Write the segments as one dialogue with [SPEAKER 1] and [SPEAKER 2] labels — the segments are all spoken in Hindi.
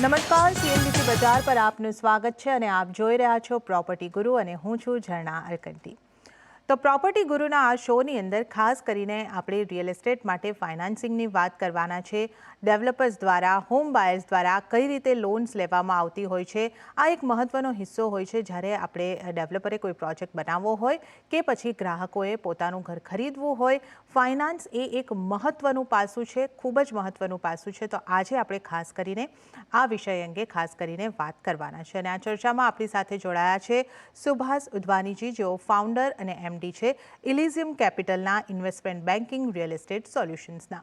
[SPEAKER 1] નમસ્કાર, સીએનબીસી બજાર પર આપનું સ્વાગત છે અને આપ જોઈ રહ્યા છો પ્રોપર્ટી ગુરુ અને હું છું ઝરણા અરકંટી. તો પ્રોપર્ટી ગુરુના આ શોની અંદર ખાસ કરીને આપણે રિયલ એસ્ટેટ માટે ફાઇનાન્સિંગની વાત કરવાના છે. ડેવલપર્સ દ્વારા, હોમ બાયર્સ દ્વારા કઈ રીતે લોન્સ લેવામાં આવતી હોય છે, આ એક મહત્વનો હિસ્સો હોય છે જ્યારે આપણે ડેવલપરે કોઈ પ્રોજેક્ટ બનાવવો હોય કે પછી ગ્રાહકોએ પોતાનું ઘર ખરીદવું હોય. ફાઇનાન્સ એ એક મહત્વનું પાસું છે, ખૂબ જ મહત્વનું પાસું છે. તો આજે આપણે ખાસ કરીને આ વિષય અંગે ખાસ કરીને વાત કરવાના છે અને આ ચર્ચામાં આપણી સાથે જોડાયા છે સુભાષ ઉધવાનીજી, જેઓ ફાઉન્ડર અને एमडी છે इलिजियम कैपिटलना इन्वेस्टमेंट बैंकिंग रियल एस्टेट सॉल्यूशंसना.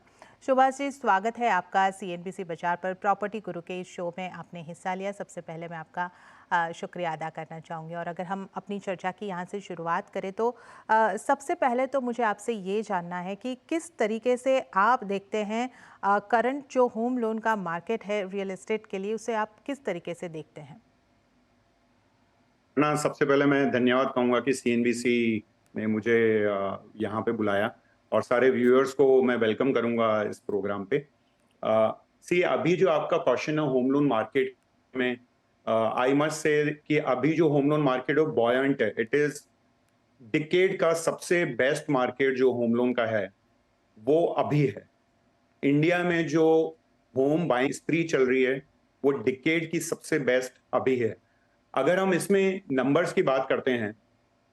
[SPEAKER 1] सुभाष जी, स्वागत है आपका सीएनबीसी बाजार पर प्रॉपर्टी गुरु के इस शो में आपने हिस्सा लिया. सबसे पहले मैं आपका शुक्रिया अदा करना चाहूँगी और अगर हम अपनी चर्चा की यहाँ से शुरुआत करें तो सबसे पहले तो मुझे आपसे ये जानना है कि किस तरीके से आप देखते हैं करंट जो होम लोन का मार्केट है रियल एस्टेट के लिए, उसे आप किस तरीके से देखते हैं?
[SPEAKER 2] ना सबसे पहले मैं धन्यवाद कहूँगा कि सीएनबीसी ने मुझे यहाँ पे बुलाया और सारे व्यूअर्स को मैं वेलकम करूँगा इस प्रोग्राम पे. सी अभी जो आपका क्वेश्चन है होम लोन मार्केट में, आई मस्ट से कि अभी जो होम लोन मार्केट है वो बॉयंट है. इट इज डिकेड का सबसे बेस्ट मार्केट जो होम लोन का है वो अभी है. इंडिया में जो होम बाइंग स्प्री चल रही है वो डिकेड की सबसे बेस्ट अभी है. अगर हम इसमें नंबर्स की बात करते हैं,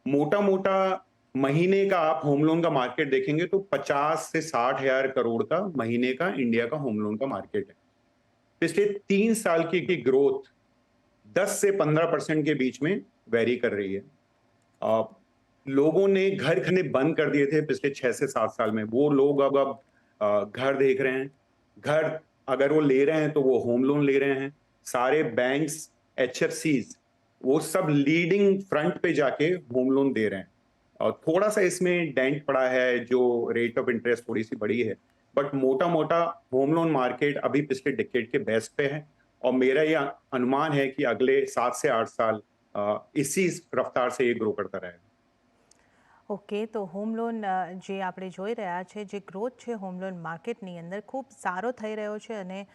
[SPEAKER 2] मोटा मोटा महीने का आप होम लोन का मार्केट देखेंगे तो 50 से 60 हजार करोड़ का महीने का इंडिया का होम लोन का मार्केट है. पिछले 3 साल की ग्रोथ 10 से 15% के बीच में वेरी कर रही है. लोगों ने घर खरीदने बंद कर दिए थे पिछले 6 से 7 साल में. वो लोग अब घर देख रहे हैं. घर अगर वो ले रहे हैं तो वो होम लोन ले रहे हैं. सारे बैंक्स, एचएफसीज, वो सब लीडिंग फ्रंट पे जाके होम लोन दे रहे हैं. और थोड़ा सा इसमें डेंट पड़ा है, जो रेट ऑफ इंटरेस्ट थोड़ी सी बढ़ी है, बट मोटा मोटा होम लोन मार्केट अभी पिछले डिकेड के बेस्ट पे है. और मेरा ये अनुमान है कि अगले 7 से 8 साल इसी रफ्तार से ये ग्रो करता रहेगा.
[SPEAKER 1] ओके, तो होम लोन જે આપણે જોઈ રહ્યા છે, જે ગ્રોથ છે હોમ લોન માર્કેટની અંદર ખૂબ સારો થઈ રહ્યો છે અને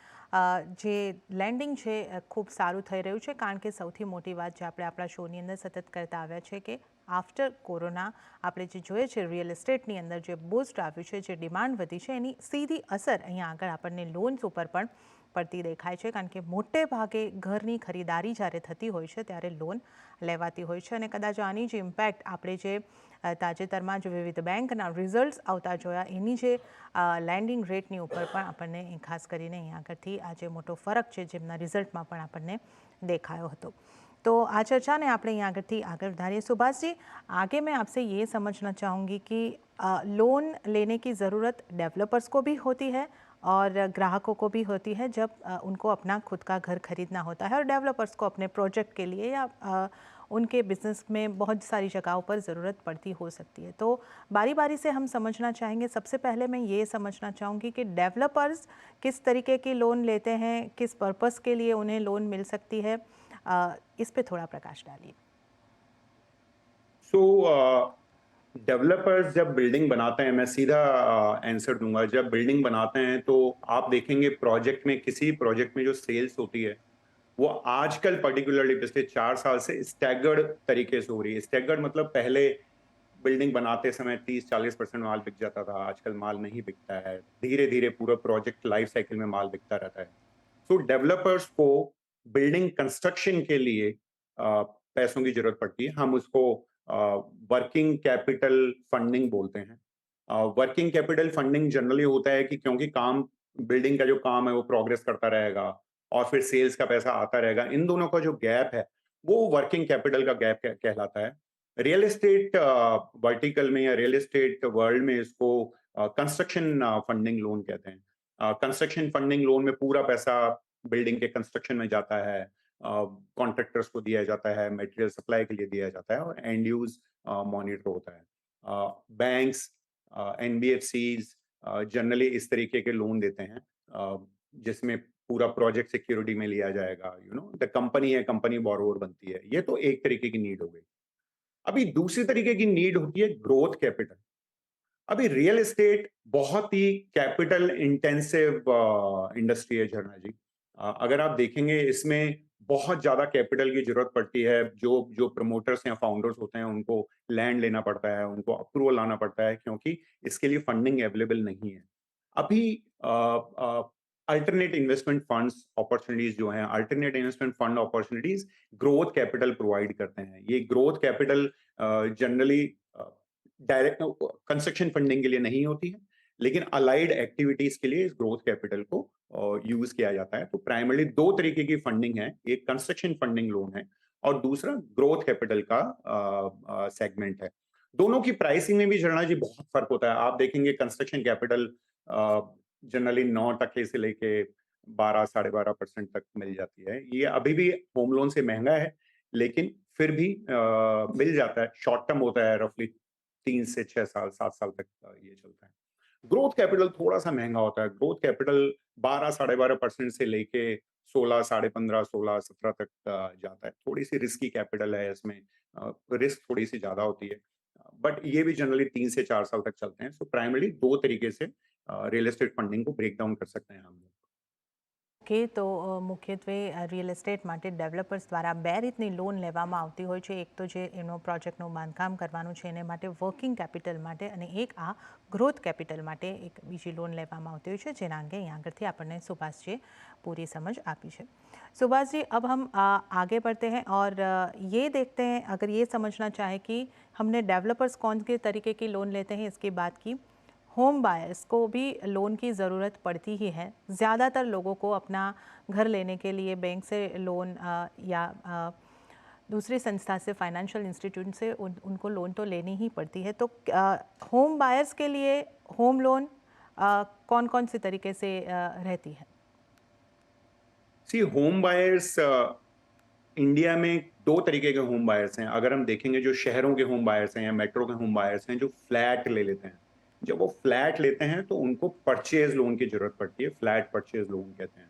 [SPEAKER 1] જે લેન્ડિંગ છે ખૂબ સારું થઈ રહ્યું છે, કારણ કે સૌથી મોટી વાત જે આપણે આપણા શોની અંદર સતત કરતા આવ્યા છે કે આફ્ટર કોરોના આપણે જે જોઈએ છે રિયલ એસ્ટેટની અંદર જે બૂસ્ટ આવ્યું છે, જે ડિમાન્ડ વધી છે, એની સીધી અસર અહીંયા આગળ આપણને લોન્સ ઉપર પણ પડતી દેખાય છે, કારણ કે મોટે ભાગે ઘરની ખરીદારી જ્યારે થતી હોય છે ત્યારે લોન લેવાતી હોય છે અને કદાચ આની જે ઇમ્પેક્ટ આપણે જે તાજેતરમાં જે વિવિધ બેંકના રિઝલ્ટ્સ આવતા જોયા એની જે લેન્ડિંગ રેટની ઉપર પણ આપણને ખાસ કરીને અહીંયા આગળથી આ જે મોટો ફરક છે જેમના રિઝલ્ટમાં પણ આપણને દેખાયો હતો. तो आ चर्चा ने आपने यहाँ आगे बढ़ाइए. सुभाष जी, आगे मैं आपसे ये समझना चाहूँगी कि लोन लेने की ज़रूरत डेवलपर्स को भी होती है और ग्राहकों को भी होती है जब उनको अपना खुद का घर खरीदना होता है, और डेवलपर्स को अपने प्रोजेक्ट के लिए या उनके बिजनेस में बहुत सारी जगहों पर ज़रूरत पड़ती हो सकती है. तो बारी बारी से हम समझना चाहेंगे. सबसे पहले मैं ये समझना चाहूँगी कि डेवलपर्स किस तरीके की लोन लेते हैं, किस पर्पज़ के लिए उन्हें लोन मिल सकती है, इस पे थोड़ा प्रकाश डालिए.
[SPEAKER 2] डेवलपर्स जब बिल्डिंग बनाते हैं, मैं सीधा आंसर दूंगा, जब बिल्डिंग बनाते हैं तो आप देखेंगे प्रोजेक्ट में, किसी प्रोजेक्ट में जो सेल्स होती है वो आजकल पर्टिकुलरली पिछले 4 साल से स्टैगर्ड तरीके से हो रही है. स्टैगर्ड मतलब पहले बिल्डिंग बनाते समय 30-40% माल बिक जाता था, आजकल माल नहीं बिकता है. धीरे धीरे पूरा प्रोजेक्ट लाइफ साइकिल में माल बिकता रहता है. सो डेवलपर्स को बिल्डिंग कंस्ट्रक्शन के लिए पैसों की जरूरत पड़ती है. हम उसको वर्किंग कैपिटल फंडिंग बोलते हैं. वर्किंग कैपिटल फंडिंग जनरली होता है कि क्योंकि काम, बिल्डिंग का जो काम है वो प्रोग्रेस करता रहेगा और फिर सेल्स का पैसा आता रहेगा. इन दोनों का जो गैप है वो वर्किंग कैपिटल का गैप कहलाता है. रियल एस्टेट वर्टिकल में या रियल एस्टेट वर्ल्ड में इसको कंस्ट्रक्शन फंडिंग लोन कहते हैं. कंस्ट्रक्शन फंडिंग लोन में पूरा पैसा बिल्डिंग के कंस्ट्रक्शन में जाता है, कॉन्ट्रैक्टर्स को दिया जाता है, मटेरियल सप्लाई के लिए दिया जाता है और एंड यूज मॉनिटर होता है. बैंक्स, एनबीएफसीज जनरली इस तरीके के लोन देते हैं जिसमें पूरा प्रोजेक्ट सिक्योरिटी में लिया जाएगा. द कंपनी है, कंपनी बोरोवर बनती है. ये तो एक तरीके की नीड हो गई. अभी दूसरी तरीके की नीड होती है ग्रोथ कैपिटल. अभी रियल एस्टेट बहुत ही कैपिटल इंटेंसिव इंडस्ट्री है झरना जी. अगर आप देखेंगे इसमें बहुत ज़्यादा कैपिटल की ज़रूरत पड़ती है, जो जो प्रमोटर्स या फाउंडर्स होते हैं उनको लैंड लेना पड़ता है, उनको अप्रूवल लाना पड़ता है क्योंकि इसके लिए फंडिंग अवेलेबल नहीं है। अभी अल्टरनेट इन्वेस्टमेंट फंड्स अपॉर्चुनिटीज़ जो हैं, alternate investment fund opportunities growth capital provide करते हैं। ये growth capital generally direct construction funding के लिए नहीं होती है, लेकिन अलाइड एक्टिविटीज़ के लिए इस ग्रोथ कैपिटल को यूज़ किया जाता है। तो प्राइमरली 2 तरीके की फंडिंग है, एक कंस्ट्रक्शन फंडिंग लोन है और दूसरा ग्रोथ कैपिटल का सेगमेंट है। दोनों की प्राइसिंग में भी झरना जी बहुत फ़र्क होता है। आप देखेंगे कंस्ट्रक्शन कैपिटल जनरली 9% से लेके 12 साढ़े 12% तक मिल जाती है। ये अभी भी होम लोन से महँगा है, लेकिन फिर भी मिल जाता है। शॉर्ट टर्म होता है रफली 3 से 6 साल, 7 साल तक ये चलता है। ग्रोथ कैपिटल थोड़ा-सा महँगा होता है। ग्रोथ कैपिटल 12 साढ़े 12% से लेके 16 साढ़े 15, 16, 17 तक जाता है। थोड़ी-सी रिस्की कैपिटल है इसमें रिस्क थोड़ी-सी ज़्यादा होती है। बट ये भी जनरली 3 से 4 साल तक चलते हैं। सो प्राइमरीली 2 तरीके से रियल एस्टेट फंडिंग को ब्रेक डाउन कर सकते हैं हम लोग।
[SPEAKER 1] ઓકે તો મુખ્યત્વે રિયલ એસ્ટેટ માટે ડેવલપર્સ દ્વારા બે રીતની લોન લેવામાં આવતી હોય છે. એક તો જે એનો પ્રોજેક્ટનું બાંધકામ કરવાનું છે એને માટે વર્કિંગ કેપિટલ માટે, અને એક આ ગ્રોથ કેપિટલ માટે એક બીજી લોન લેવામાં આવતી હોય છે, જેના અંગે यहाँ આગળથી આપણને સુભાષજીએ पूरी समझ आपी है. सुभाष जी, अब हम आगे बढ़ते हैं और ये देखते हैं, अगर ये समझना चाहे कि हमने डेवलपर्स कौन के तरीके की लोन लेते हैं इसकी बात की, होम बायर्स को भी लोन की ज़रूरत पड़ती ही है. ज़्यादातर लोगों को अपना घर लेने के लिए बैंक से लोन या दूसरी संस्था से, फाइनेंशियल इंस्टीट्यूट से उनको लोन तो लेनी ही पड़ती है. तो होम बायर्स के लिए होम लोन कौन कौन से तरीके से रहती है?
[SPEAKER 2] सी होम बायर्स इंडिया में 2 तरीके के होम बायर्स हैं। अगर हम देखेंगे जो शहरों के होम बायर्स हैं या मेट्रो के होम बायर्स हैं जो फ्लैट ले लेते हैं। जब वो फ्लैट लेते हैं तो उनको परचेज़ लोन की ज़रूरत पड़ती है, फ्लैट परचेज़ लोन कहते हैं।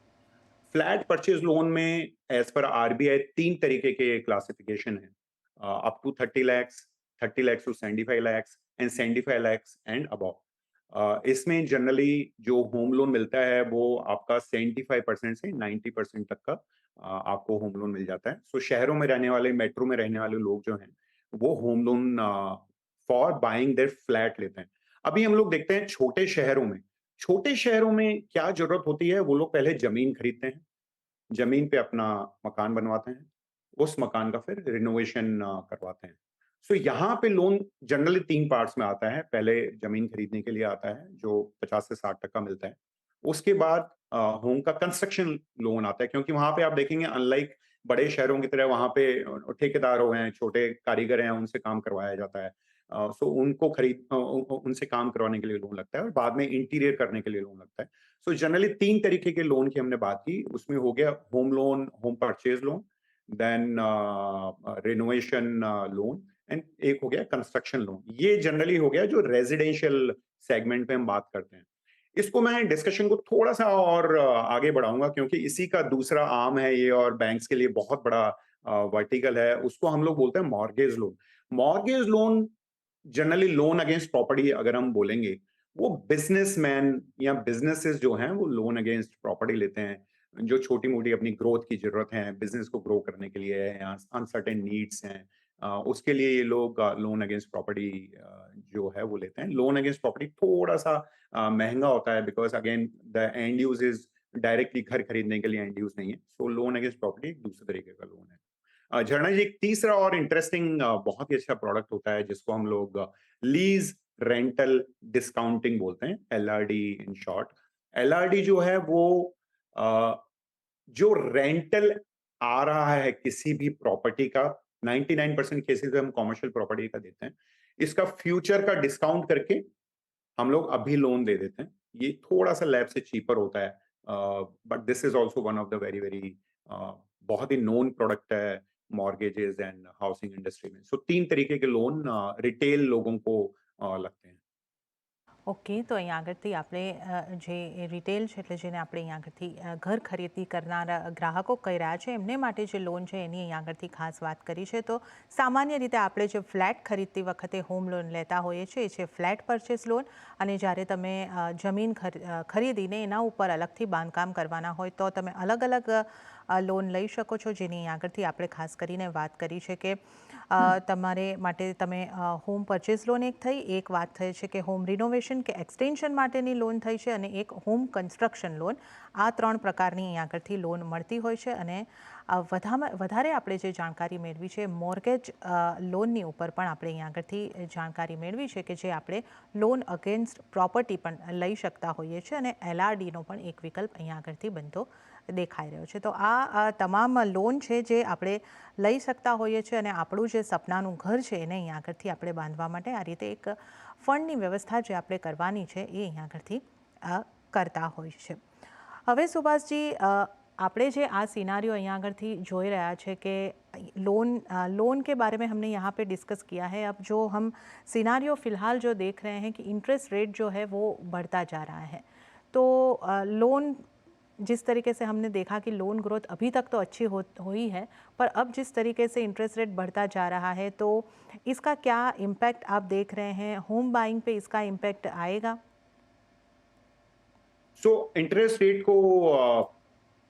[SPEAKER 2] फ्लैट परचेज़ लोन में एज़ पर आरबीआई 3 तरीके के क्लासिफिकेशन हैं। Up to 30 lakhs, 30 lakhs to 75 lakhs and 75 lakhs and above. इसमें जनरली जो होम लोन मिलता है वो आपका 75% से 90% तक का आपको होम लोन मिल जाता है। सो शहरों में रहने वाले, मेट्रो में रहने वाले लोग जो हैं, वो home loan for buying their flat लेते हैं। अभी हम लोग देखते हैं छोटे शहरों में क्या ज़रूरत होती है, वो लोग पहले ज़मीन खरीदते हैं, ज़मीन पे अपना मकान बनवाते हैं, उस मकान का फिर रिनोवेशन करवाते हैं। सो यहाँ पे लोन जनरली 3 पार्ट्स में आता है। पहले ज़मीन खरीदने के लिए आता है, जो 50 से 60% मिलता है। उसके बाद होम का कंस्ट्रक्शन लोन आता है, क्योंकि वहाँ पे आप देखेंगे अनलाइक बड़े शहरों की तरह वहाँ पे ठेकेदार हो हैं, छोटे कारीगर हैं, उनसे काम करवाया जाता है। सो उनको उनसे काम करवाने के लिए लोन लगता है और बाद में इंटीरियर करने के लिए लोन लगता है। सो जनरली 3 तरीके के लोन की हमने बात की, उसमें हो गया home loan, home purchase loan, then renovation loan and एक हो गया कंस्ट्रक्शन लोन। ये जनरली हो गया जो रेज़िडेंशियल सेगमेंट में हम बात करते हैं। इसको मैं डिस्कशन को थोड़ा-सा और आगे बढ़ाऊँगा क्योंकि इसी का दूसरा आर्म है ये और बैंक्स के लिए बहुत बड़ा वर्टिकल है, उसको हम लोग बोलते हैं mortgage loan. Mortgage loan generally loan against property अगर हम बोलेंगे, वो बिज़नेसमैन या बिज़नेसेस जो हैं वो लोन अगेंस्ट प्रॉपर्टी लेते हैं, जो छोटी-मोटी अपनी ग्रोथ की ज़रूरत है, बिज़नेस को ग्रो करने के लिए है या अनसर्टेन नीड्स हैं, उसके लिए ये लोग लोन अगेंस्ट प्रॉपर्टी जो है वो लेते हैं। लोन अगेंस्ट प्रॉपर्टी थोड़ा-सा महँगा होता है because again the end use is directly घर खरीदने के लिए एंड यूज़ नहीं है। सो लोन अगेंस्ट प्रॉपर्टी एक दूसरे तरीके का लोन है। झरना जी एक तीसरा और इंटरेस्टिंग बहुत ही अच्छा प्रोडक्ट होता है जिसको हम लोग लीज रेंटल डिस्काउंटिंग बोलते हैं, एलआरडी इन शॉर्ट। एलआरडी जो है वो अ, जो रेंटल आ रहा है किसी भी प्रॉपर्टी का, 99% केसेस में हम कमर्शियल प्रॉपर्टी का देते हैं, इसका फ्यूचर का डिस्काउंट करके हम लोग अभी लोन दे देते हैं। ये थोड़ा-सा लैब से चीपर होता है, but this is also one of the very very बहुत ही नोन प्रोडक्ट है मॉर्गेजेस एंड हाउसिंग इंडस्ट्री में। सो 3 तरीके के लोन रिटेल लोगों को लगते हैं।
[SPEAKER 1] ઓકે, તો અહીં આગળથી આપણે જે રિટેલ છે એટલે જેને આપણે અહીં આગળથી ઘર ખરીદી કરનારા ગ્રાહકો કહી રહ્યા છે એમને માટે જે લોન છે એની અહીં આગળથી ખાસ વાત કરી છે. તો સામાન્ય રીતે આપણે જે ફ્લેટ ખરીદતી વખતે હોમ લોન લેતા હોઈએ છીએ એ છે ફ્લેટ પરચેસ લોન. અને જ્યારે તમે જમીન ખરીદીને એના ઉપર અલગથી બાંધકામ કરવાના હોય તો તમે અલગ અલગ લોન લઈ શકો છો, જેની અહીં આગળથી આપણે ખાસ કરીને વાત કરી છે કે તમારે માટે તમે હોમ પરચેસ લોન એક થઈ, એક વાત થઈ છે કે હોમ રિનોવેશન કે એક્સટેન્શન માટેની લોન થઈ છે, અને એક હોમ કન્સ્ટ્રક્શન લોન. આ 3 પ્રકારની અહીં આગળથી લોન મળતી હોય છે. અને વધારે આપણે જે જાણકારી મેળવી છે મોર્ગેજ લોનની ઉપર પણ આપણે અહીં આગળથી જાણકારી મેળવી છે કે જે આપણે લોન અગેન્સ્ટ પ્રોપર્ટી પણ લઈ શકતા હોઈએ છીએ, અને LRDનો પણ એક વિકલ્પ અહીં આગળથી બનતો દેખાઈ રહ્યો છે. તો આ તમામ લોન છે જે આપણે લઈ શકતા હોઈએ છીએ, અને આપણું જે સપનાનું ઘર છે એને અહીં આગળથી આપણે બાંધવા માટે આ રીતે એક ફંડની વ્યવસ્થા જે આપણે કરવાની છે એ અહીં આગળથી કરતા હોય છે. હવે સુભાષજી, આપણે જે આ सिनारियो यहाँ अगर थी जोई रहा है कि लोन के बारे में हमने यहाँ पे डिस्कस किया है. अब जो हम सिनारियो फ़िलहाल जो देख रहे हैं कि इंटरेस्ट रेट जो है वो बढ़ता जा रहा है, तो लोन जिस तरीके से हमने देखा कि लोन ग्रोथ अभी तक तो अच्छी हुई है, पर अब जिस तरीके से इंटरेस्ट रेट बढ़ता जा रहा है तो इसका क्या इम्पैक्ट आप देख रहे हैं? होम बाइंग पे इसका इम्पैक्ट आएगा?
[SPEAKER 2] सो इंटरेस्ट रेट को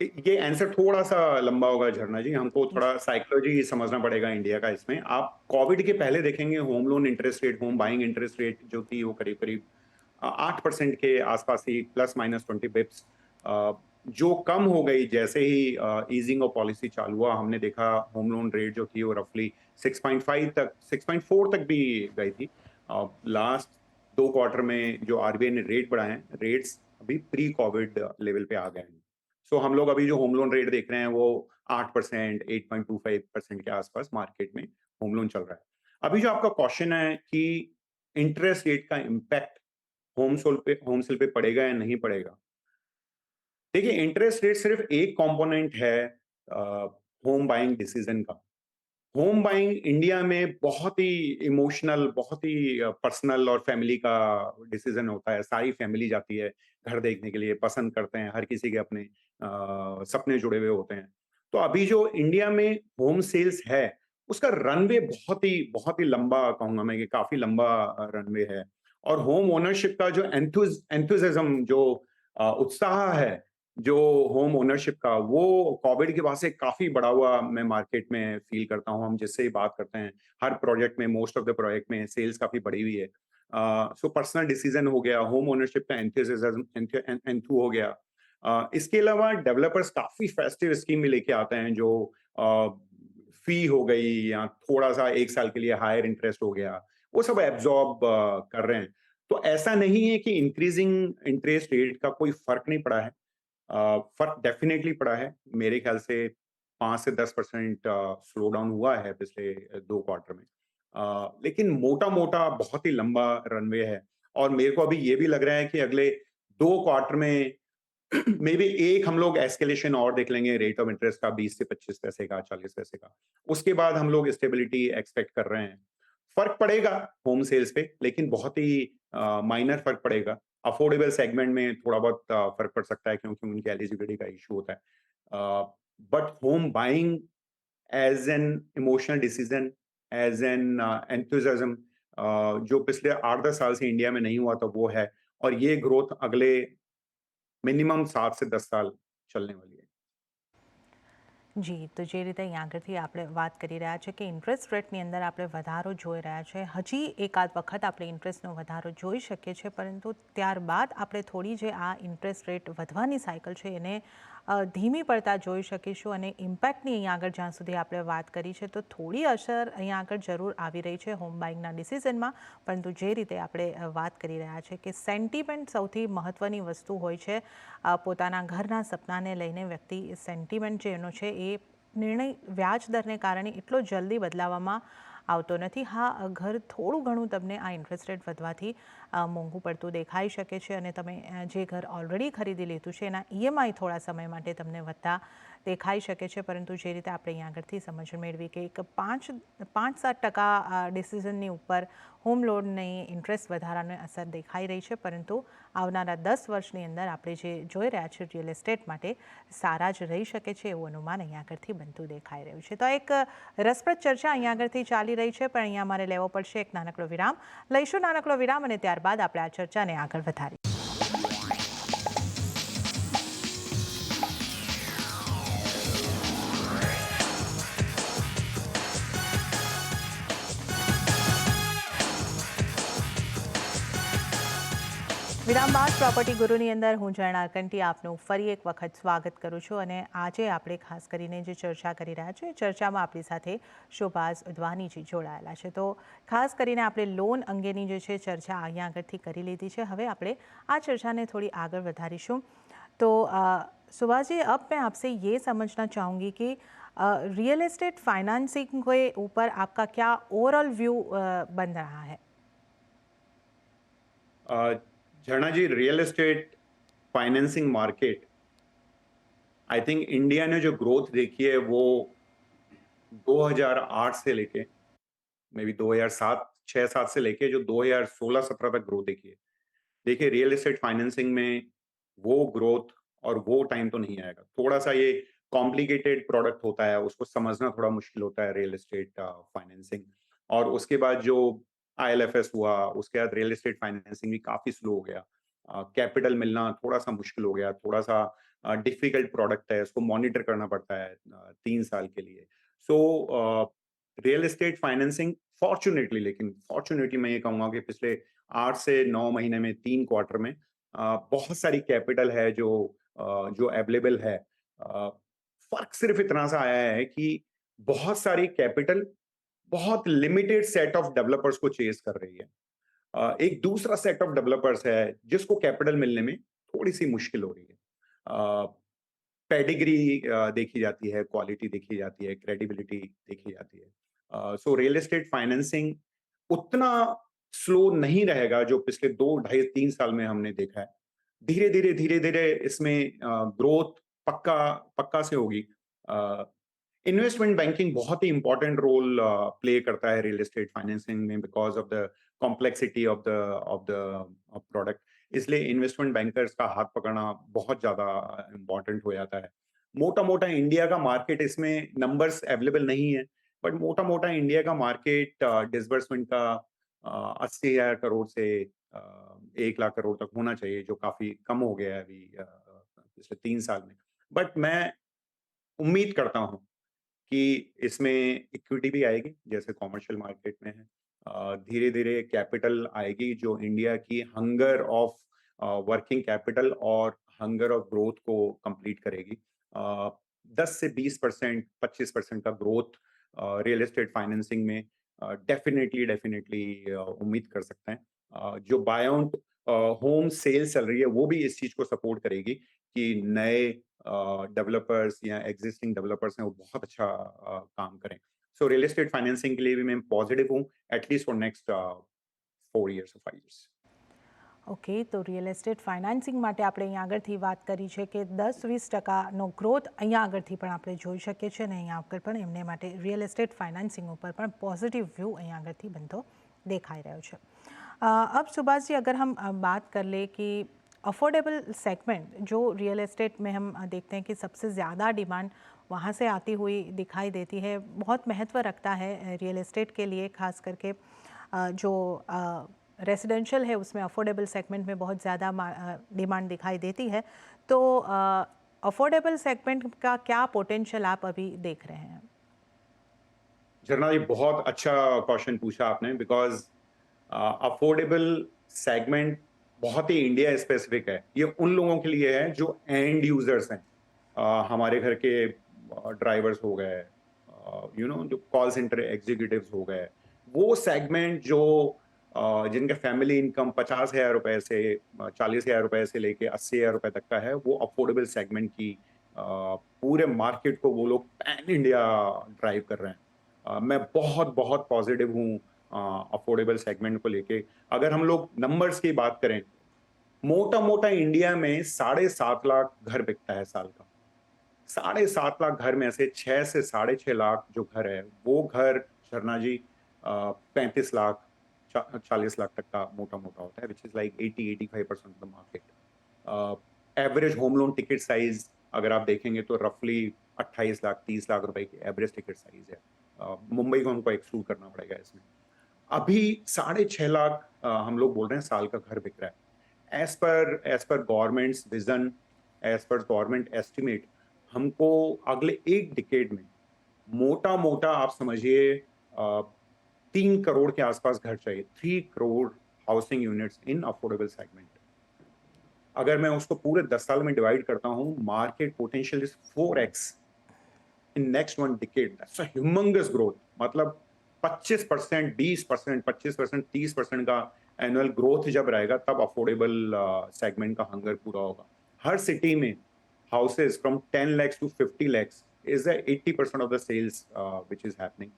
[SPEAKER 2] ये आंसर थोड़ा-सा लंबा होगा झरना जी, हमको थोड़ा
[SPEAKER 1] जी।
[SPEAKER 2] साइकोलॉजी समझना पड़ेगा इंडिया का इसमें। आप कोविड के पहले देखेंगे home loan interest rate, home buying interest rate जो थी वो करीब-करीब 8% के आसपास थी, प्लस माइनस 20 बिप्स। जो कम हो गई जैसे ही ईजिंग ऑफ पॉलिसी चालू हुआ, हमने देखा होम लोन रेट जो थी वो रफली 6.5 तक 6.4 तक भी गई थी। लास्ट 2 क्वार्टर में जो आरबीआई ने रेट बढ़ाए हैं, रेट्स अभी प्री कोविड लेवल पे आ गए हैं। सो हम लोग अभी जो होम लोन रेट देख रहे हैं वो 8%, 8.25% के आसपास मार्केट में होम लोन चल रहा है। अभी जो आपका क्वेश्चन है कि इंटरेस्ट रेट का इम्पैक्ट होम सेल पे पड़ेगा या नहीं पड़ेगा? देखिए, इंटरेस्ट रेट सिर्फ एक कंपोनेंट है होम बाइंग डिसीजन का। होम बाइंग इंडिया में बहुत ही इमोशनल, बहुत ही पर्सनल और फैमिली का डिसीजन होता है। सारी फैमिली जाती है घर देखने के लिए, पसंद करते हैं, हर किसी के अपने सपने जुड़े हुए होते हैं। तो अभी जो इंडिया में होम सेल्स है, उसका रनवे बहुत ही लंबा कहूँगा मैं कि काफ़ी लंबा रनवे है। और होम ओनरशिप का जो एंथुसियाज़्म जो उत्साह है, जो होम ओनरशिप का वो कोविड के बाद से काफ़ी बढ़ा हुआ मैं मार्केट में फ़ील करता हूँ। हम जिससे भी बात करते हैं, हर प्रोजेक्ट में मोस्ट ऑफ द प्रोजेक्ट में सेल्स काफ़ी बढ़ी हुई है। सो पर्सनल डिसीज़न हो गया, होम ओनरशिप का एंथुसियाज़्म एंथू हो गया। इसके अलावा डेवलपर्स काफ़ी फेस्टिव स्कीम भी लेके आते हैं जो फ़ी हो गई या थोड़ा-सा 1 साल के लिए हायर इंटरेस्ट हो गया, वो सब एब्ज़ॉर्ब कर रहे हैं। तो ऐसा नहीं है कि इंक्रीज़िंग इंटरेस्ट रेट का कोई फ़र्क नहीं पड़ा है। फ़र्क डेफ़िनेटली पड़ा है। मेरे ख़्याल से 5 से 10% स्लो डाउन हुआ है पिछले 2 क्वार्टर में। लेकिन मोटा-मोटा बहुत ही लंबा रनवे है और मेरे को अभी ये भी लग रहा है कि अगले 2 क्वार्टर में मेबी एक हम लोग एस्केलेशन और देख लेंगे रेट ऑफ इंटरेस्ट का 20 से 25 पैसे का, 40 पैसे का। उसके बाद हम लोग स्टेबिलिटी एक्सपेक्ट कर रहे हैं। फ़र्क पड़ेगा होम सेल्स पे, लेकिन बहुत ही माइनर फ़र्क पड़ेगा। अफोर्डेबल सेगमेंट में थोड़ा बहुत फ़र्क पड़ सकता है क्योंकि उनकी एलिजिबिलिटी का इश्यू होता है। But home buying as an emotional decision, as an enthusiasm जो पिछले 8-10 साल से इंडिया में नहीं हुआ था वो है और ये ग्रोथ अगले मिनिमम 7 से 10 साल चलने वाली है।
[SPEAKER 1] જી, તો જે રીતે અહીં આગળથી આપણે વાત કરી રહ્યા છે કે ઇન્ટરેસ્ટ રેટની અંદર આપણે વધારો જોઈ રહ્યા છે. હજી એકાદ વખત આપણે ઇન્ટરેસ્ટનો વધારો જોઈ શકીએ છીએ, પરંતુ ત્યારબાદ આપણે થોડી જે આ ઇન્ટરેસ્ટ રેટ વધવાની સાયકલ છે એને ધીમી પડતા જોઈ શકીશું. અને ઇમ્પેક્ટની અહીં આગળ જ્યાં સુધી આપણે વાત કરી છે તો થોડી અસર અહીં આગળ જરૂર આવી રહી છે હોમ બાઇંગના ડિસિઝનમાં. પરંતુ જે રીતે આપણે વાત કરી રહ્યા છે કે સેન્ટિમેન્ટ સૌથી મહત્ત્વની વસ્તુ હોય છે. પોતાના ઘરના સપનાને લઈને વ્યક્તિ સેન્ટિમેન્ટ જે એનો છે એ નિર્ણય વ્યાજ દરને કારણે એટલો જલ્દી બદલાવવામાં આવતો નથી. હા, ઘર થોડું ઘણું તમને આ ઇન્ટરેસ્ટ રેટ વધવાથી મોંઘું પડતું દેખાઈ શકે છે, અને તમે જે ઘર ઓલરેડી ખરીદી લીધું છે એના EMI થોડા સમય માટે તમને વધતા દેખાઈ શકે છે, પરંતુ જે રીતે આપણે અહીં આગળથી સમજણ મેળવી કે એક 5-7% ડિસિઝનની ઉપર હોમ લોનની ઇન્ટરેસ્ટ વધારાની અસર દેખાઈ રહી છે, પરંતુ આવનારા 10 વર્ષની અંદર આપણે જે જોઈ રહ્યા છીએ રિયલ એસ્ટેટ માટે સારા જ રહી શકે છે એવું અનુમાન અહીં આગળથી બનતું દેખાઈ રહ્યું છે. તો આ એક રસપ્રદ ચર્ચા અહીં આગળથી ચાલી રહી છે, પણ અહીંયા અમારે લેવો પડશે એક નાનકડો વિરામ. લઈશું નાનકડો વિરામ અને ત્યારબાદ આપણે આ ચર્ચાને આગળ વધારીએ. વિરામ બાદ પ્રોપર્ટી ગુરુની અંદર હું ઝરણા કંટી આપનું ફરી એક વખત સ્વાગત કરું છું. અને આજે આપણે ખાસ કરીને જે ચર્ચા કરી રહ્યા છીએ, ચર્ચામાં આપણી સાથે શોભાઝ ઉધવાનીજી જોડાયેલા છે. તો ખાસ કરીને આપણે લોન અંગેની જે છે ચર્ચા અહીંયા આગળથી કરી લીધી છે. હવે આપણે આ ચર્ચાને થોડી આગળ વધારીશું. तो सुभाष जी, अब मैं आपसे ये समझना चाहूँगी कि रियल एस्टेट फाइनेंसिंग के ऊपर आपका क्या ओवरऑल व्यू बन रहा है?
[SPEAKER 2] Jharna ji, real estate financing market, I think India ने जो ग्रोथ देखी है वो 2008 से लेके मे बी 2007 6-7 से लेके जो 2016-17 तक ग्रोथ देखी है. देखिए, रियल एस्टेट फाइनेंसिंग में वो ग्रोथ और वो टाइम तो नहीं आएगा. थोड़ा सा ये कॉम्प्लिकेटेड प्रोडक्ट होता है, उसको समझना थोड़ा मुश्किल होता है रियल एस्टेट फाइनेंसिंग. और उसके बाद जो आईएलएफएस हुआ, उसके बाद रियल एस्टेट फाइनेंसिंग भी काफी स्लो हो गया. कैपिटल मिलना थोड़ा सा मुश्किल हो गया, थोड़ा सा डिफिकल्ट प्रोडक्ट है, उसको मॉनिटर करना पड़ता है 3 साल के लिए. So real estate financing fortunately, लेकिन फॉर्चुनेटली मैं ये कहूंगा कि पिछले 8 से 9 महीने में 3 क्वार्टर में बहुत सारी कैपिटल है जो अवेलेबल है. फर्क सिर्फ इतना सा आया है कि बहुत सारी कैपिटल बहुत लिमिटेड सेट ऑफ डेवलपर्स को चेस कर रही है. एक दूसरा सेट ऑफ डेवलपर्स है जिसको कैपिटल मिलने में थोड़ी सी मुश्किल हो रही है. पेडिग्री देखी जाती है, क्वालिटी देखी जाती है, क्रेडिबिलिटी देखी जाती है. सो रियल एस्टेट फाइनेंसिंग उतना स्लो नहीं रहेगा जो पिछले 2 ढाई 3 साल में हमने देखा है. धीरे धीरे इसमें ग्रोथ पक्का पक्का से होगी. इन्वेस्टमेंट बैंकिंग बहुत ही इंपॉर्टेंट रोल प्ले करता है रियल एस्टेट फाइनेंसिंग में because of the complexity of the product. इसलिए इन्वेस्टमेंट बैंकर्स का हाथ पकड़ना बहुत ज्यादा इंपॉर्टेंट हो जाता है. मोटा मोटा इंडिया का मार्केट, इसमें नंबर्स अवेलेबल नहीं है, बट मोटा मोटा इंडिया का मार्केट डिसबर्समेंट का 80,000 करोड़ से 1 लाख करोड़ तक होना चाहिए, जो काफी कम हो गया है अभी पिछले 3 साल में. बट मैं उम्मीद करता हूं कि इसमें इक्विटी भी आएगी जैसे कॉमर्शियल मार्केट में है. धीरे धीरे कैपिटल आएगी जो इंडिया की हंगर ऑफ वर्किंग कैपिटल और हंगर ऑफ ग्रोथ को कंप्लीट करेगी. 10 से 20%, 25% का ग्रोथ रियल एस्टेट फाइनेंसिंग में डेफिनेटली उम्मीद कर सकते हैं. जो बायआउट होम सेल्स चल रही है वो भी इस चीज को सपोर्ट करेगी कि नए डेवलपर्स या एग्जिस्टिंग डेवलपर्स हैं वो बहुत अच्छा काम करें. सो रियल एस्टेट फाइनेंसिंग के लिए भी मैं पॉजिटिव हूँ, at least for next 4 years or 5 years.
[SPEAKER 1] Okay, તો રિયલ એસ્ટેટ ફાઇનાન્સિંગ માટે આપણે અહીં આગળથી વાત કરી છે કે 10-20%નો ગ્રોથ અહીંયા આગળથી પણ આપણે જોઈ શકીએ છીએ, અને અહીંયા આગળ પણ એમને માટે રિયલ એસ્ટેટ ફાઇનાન્સિંગ ઉપર પણ પોઝિટિવ વ્યૂ અહીંયા આગળથી બનતો દેખાઈ રહ્યો છે. अब सुभाष जी, अगर हम बात कर ले कि अफोर्डेबल सेगमेंट जो रियल एस्टेट में हम देखते हैं कि सबसे ज़्यादा डिमांड वहाँ से आती हुई दिखाई देती है, बहुत महत्व रखता है रियल एस्टेट के लिए, खास करके जो रेसिडेंशियल है उसमें अफोर्डेबल सेगमेंट में बहुत ज़्यादा डिमांड दिखाई देती है. तो अफोर्डेबल सेगमेंट का क्या पोटेंशियल आप अभी देख रहे हैं?
[SPEAKER 2] झरना जी, बहुत अच्छा क्वेश्चन पूछा आपने, बिकॉज अफोर्डेबल सेगमेंट बहुत ही इंडिया स्पेसिफिक है. ये उन लोगों के लिए है जो एंड यूजर्स हैं. हमारे घर के ड्राइवर्स हो गए, जो कॉल सेंटर एग्जीक्यूटिव्स हो गए, वो सेगमेंट जो जिनका फैमिली इनकम 50,000 रुपए से 40,000 रुपए से लेके 80,000 रुपए तक का है, वो अफोर्डेबल सेगमेंट की पूरे मार्केट को वो लोग पैन इंडिया ड्राइव कर रहे हैं. मैं बहुत बहुत पॉजिटिव हूँ अफोर्डेबल सेगमेंट को लेके. अगर हम लोग नंबर्स की बात करें, मोटा मोटा इंडिया में 7.5 लाख घर बिकता है साल का. 7.5 लाख घर में से 6 से 6.5 लाख जो घर है, वो घर शर्ना जी 35 लाख 40 लाख तक का मोटा-मोटा होता है, which is like 80-85% of the market. Average home loan ticket size अगर आप देखेंगे तो रफली 28 लाख 30 लाख रुपए की एवरेज टिकट साइज़ है। मुंबई को हमको एक्सक्लूड करना पड़ेगा इसमें। अभी 6.5 लाख हम लोग बोल रहे हैं साल का घर बिक रहा है। As per governments vision, as per government estimate, हमको अगले 1 डिकेड में मोटा-मोटा आप समझिए 3 करोड़ के आस-पास घर चाहिए। 3 crore housing units in affordable segment. अगर मैं उसको पूरे 10 साल में डिवाइड करता हूँ, market potential is 4x in next 1 decade. That's a humongous growth. मतलब 25%, 20%, 25%, 30% का एनुअल ग्रोथ जब रहेगा, तब अफोर्डेबल सेगमेंट का हंगर पूरा होगा। हर सिटी में houses from 10 lakhs to 50 lakhs is the 80% of the sales which is happening.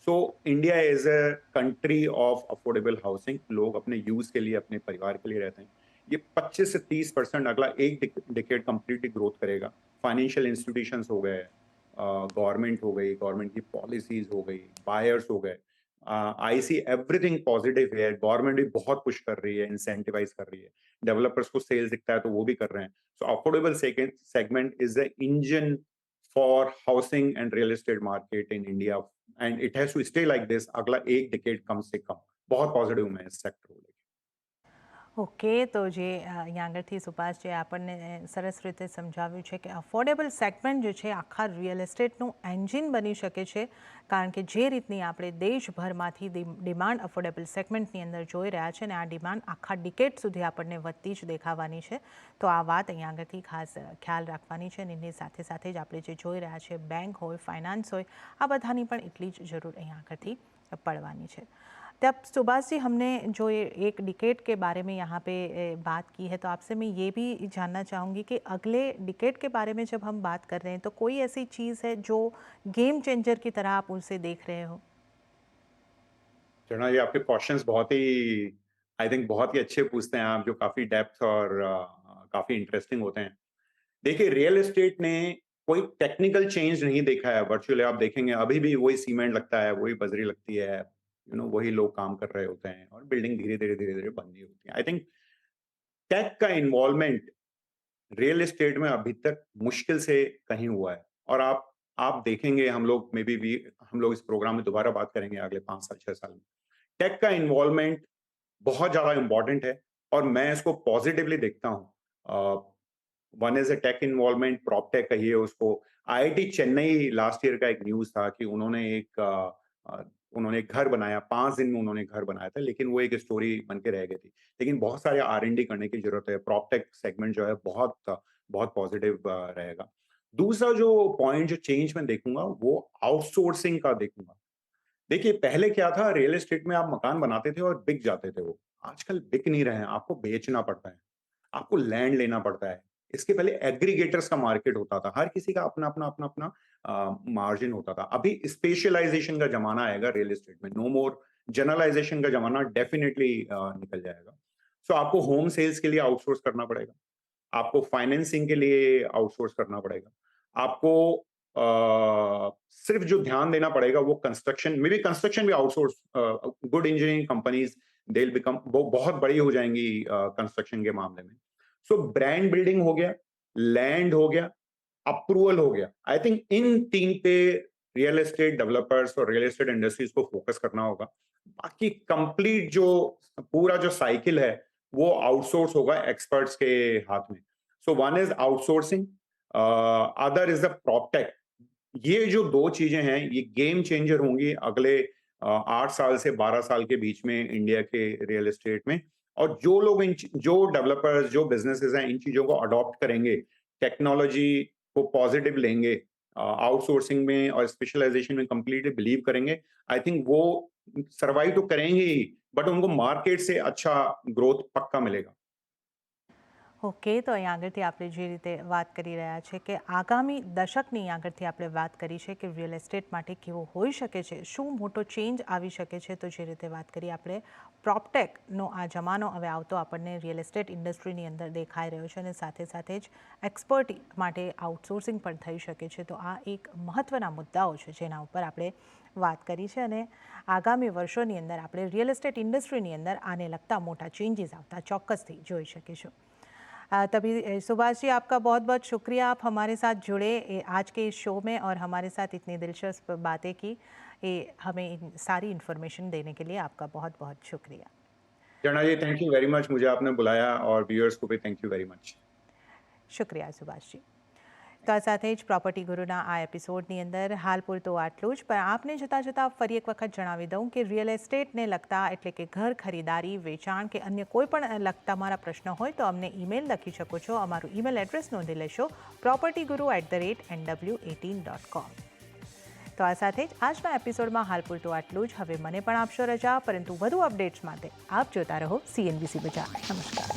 [SPEAKER 2] So India is a country of affordable housing. लोग अपने यूज के लिए, अपने परिवार के लिए रहते हैं। ये 25 से 30% अगला एक डिकेड कंप्लीटली ग्रोथ करेगा। फाइनेंशियल इंस्टीट्यूशंस हो गए, गवर्नमेंट हो गई, गवर्नमेंट की पॉलिसीज हो गई, बायर्स हो गए। आई सी एवरीथिंग पॉजिटिव है। गवर्नमेंट भी बहुत पुश कर रही है, इंसेंटिवाइज कर रही है। डेवलपर्स को सेल्स दिखता है तो वो भी कर रहे हैं। So affordable segment is the engine for housing and real estate market in India, and it has to stay like this अगला एक डिकेड कम से कम। बहुत पॉजिटिव मैं इस सेक्टर को लेके।
[SPEAKER 1] ઓકે તો જે અહીંયા આગળથી સુભાષ જે આપણને સરસ રીતે સમજાવ્યું છે કે અફોર્ડેબલ સેગમેન્ટ જે છે આખા રિયલ એસ્ટેટનું એન્જિન બની શકે છે, કારણ કે જે રીતની આપણે દેશભરમાંથી ડિમાન્ડ અફોર્ડેબલ સેગમેન્ટની અંદર જોઈ રહ્યા છે અને આ ડિમાન્ડ આખા ડિકેડ સુધી આપણને વધતી જ દેખાવાની છે. તો આ વાત અહીંયા આગળથી ખાસ ખ્યાલ રાખવાની છે અને એની સાથે સાથે જ આપણે જે જોઈ રહ્યા છે બેંક હોય, ફાઇનાન્સ હોય, આ બધાની પણ એટલી જ જરૂર અહીંયા આગળથી पड़वानी है. तब सुभाष जी, हमने जो ये एक डिकेड के बारे में यहाँ पे बात की है, तो आपसे मैं ये भी जानना चाहूँगी कि अगले डिकेड के बारे में जब हम बात कर रहे हैं तो कोई ऐसी चीज़ है जो गेम चेंजर की तरह आप उनसे देख रहे हो?
[SPEAKER 2] चरणा जी, आपके क्वेश्चंस बहुत ही, आई थिंक बहुत ही अच्छे पूछते हैं आप, जो काफी डेप्थ और काफी इंटरेस्टिंग होते हैं। देखिए, रियल एस्टेट ने कोई टेक्निकल चेंज नहीं देखा है। वर्चुअली आप देखेंगे अभी भी वही सीमेंट लगता है, वही बजरी लगती है, वही लोग काम कर रहे होते हैं और बिल्डिंग धीरे धीरे बननी होती है। आई थिंक टेक का इन्वॉल्वमेंट रियल एस्टेट में अभी तक मुश्किल से कहीं हुआ है। और आप देखेंगे, हम लोग मे बी भी हम लोग इस प्रोग्राम में दोबारा बात करेंगे अगले 5 साल 6 साल में। टेक का इन्वॉल्वमेंट बहुत ज्यादा इंपॉर्टेंट है और मैं इसको पॉजिटिवली देखता हूँ। One is a tech involvement, prop tech कहिए उसको। आईआईटी चेन्नई लास्ट ईयर का एक न्यूज था कि उन्होंने एक घर बनाया, 5 दिन में उन्होंने घर बनाया था, लेकिन वो एक स्टोरी बन के रह गई थी। लेकिन बहुत सारे R&D करने की जरूरत है। प्रॉप टेक सेगमेंट जो है बहुत बहुत पॉजिटिव रहेगा। दूसरा जो पॉइंट जो चेंज में देखूंगा वो आउटसोर्सिंग का देखूंगा। देखिए, पहले क्या था, रियल एस्टेट में आप मकान बनाते थे और बिक जाते थे वो। आजकल बिक नहीं रहे हैं, आपको बेचना पड़ता है, आपको लैंड लेना पड़ता है। इसके पहले एग्रीगेटर्स का मार्केट होता था, हर किसी का अपना मार्जिन होता था। अभी स्पेशलाइजेशन का जमाना आएगा रियल एस्टेट में, नो मोर जनरलाइजेशन का जमाना डेफिनेटली निकल जाएगा। सो आपको होम सेल्स के लिए आउटसोर्स करना पड़ेगा, आपको फाइनेंसिंग के लिए आउटसोर्स करना पड़ेगा, आपको सिर्फ जो ध्यान देना पड़ेगा वो कंस्ट्रक्शन, मे बी कंस्ट्रक्शन भी outsource, good engineering companies they become बहुत बड़ी हो जाएंगी कंस्ट्रक्शन के मामले में। सो ब्रांड बिल्डिंग हो गया, लैंड हो गया, अप्रूवल हो गया। आई थिंक इन 3 पे रियल एस्टेट डेवलपर्स और रियल एस्टेट इंडस्ट्रीज को फोकस करना होगा। बाकी कंप्लीट जो पूरा जो साइकिल है वो आउटसोर्स होगा एक्सपर्ट्स के हाथ में। So one is outsourcing, other is the proptech. ये जो 2 चीजें हैं ये गेम चेंजर होंगी अगले 8 साल से 12 साल के बीच में इंडिया के रियल एस्टेट में। और जो लोग जो डेवलपर्स, जो बिजनेसेस हैं, इन चीजों को अडॉप्ट करेंगे, टेक्नोलॉजी को पॉजिटिव लेंगे, आउटसोर्सिंग में और स्पेशलाइजेशन में कंप्लीटली बिलीव करेंगे, आई थिंक वो सरवाइव तो करेंगे ही, बट उनको मार्केट से अच्छा ग्रोथ पक्का मिलेगा।
[SPEAKER 1] ઓકે, તો અહીં આગળથી આપણે જે રીતે વાત કરી રહ્યા છે કે આગામી દશકની આગળથી આપણે વાત કરી છે કે રિયલ એસ્ટેટ માટે કેવો હોઈ શકે છે, શું મોટો ચેન્જ આવી શકે છે. તો જે રીતે વાત કરી આપણે પ્રોપટેકનો આ જમાનો હવે આવતો આપણને રિયલ એસ્ટેટ ઇન્ડસ્ટ્રીની અંદર દેખાઈ રહ્યો છે અને સાથે સાથે જ એક્સપર્ટી માટે આઉટસોર્સિંગ પણ થઈ શકે છે. તો આ એક મહત્ત્વના મુદ્દાઓ છે જેના ઉપર આપણે વાત કરી છે અને આગામી વર્ષોની અંદર આપણે રિયલ એસ્ટેટ ઇન્ડસ્ટ્રીની અંદર આને લગતા મોટા ચેન્જીસ આવતા ચોક્કસથી જોઈ શકીશું. तभी सुभाष जी, आपका बहुत बहुत शुक्रिया, आप हमारे साथ जुड़े आज के इस शो में और हमारे साथ इतनी दिलचस्प बातें की. हमें सारी इन्फॉर्मेशन देने के लिए आपका बहुत बहुत शुक्रिया.
[SPEAKER 2] जर्ना जी, थैंक यू वेरी मच, मुझे आपने बुलाया और व्यूअर्स को भी थैंक यू वेरी मच.
[SPEAKER 1] શુક્રિયા સુભાષજી. તો આ સાથે જ પ્રોપર્ટી ગુરુના આ એપિસોડની અંદર હાલ પૂરતું આટલું જ. પણ આપને જતાં જતાં ફરી એક વખત જણાવી દઉં કે રિયલ એસ્ટેટને લગતા એટલે કે ઘર ખરીદારી, વેચાણ કે અન્ય કોઈ પણ લગતા મારા પ્રશ્ન હોય તો અમને ઈમેલ લખી શકો છો. અમારું ઈમેલ એડ્રેસ નોંધી લેશો, propertyguru@nw18.com. તો આ સાથે જ આજના એપિસોડમાં હાલ પૂરતું આટલું જ. હવે મને પણ આપશો રજા, પરંતુ વધુ અપડેટ્સ માટે આપ જોતા રહો CNBC બજાર. નમસ્કાર.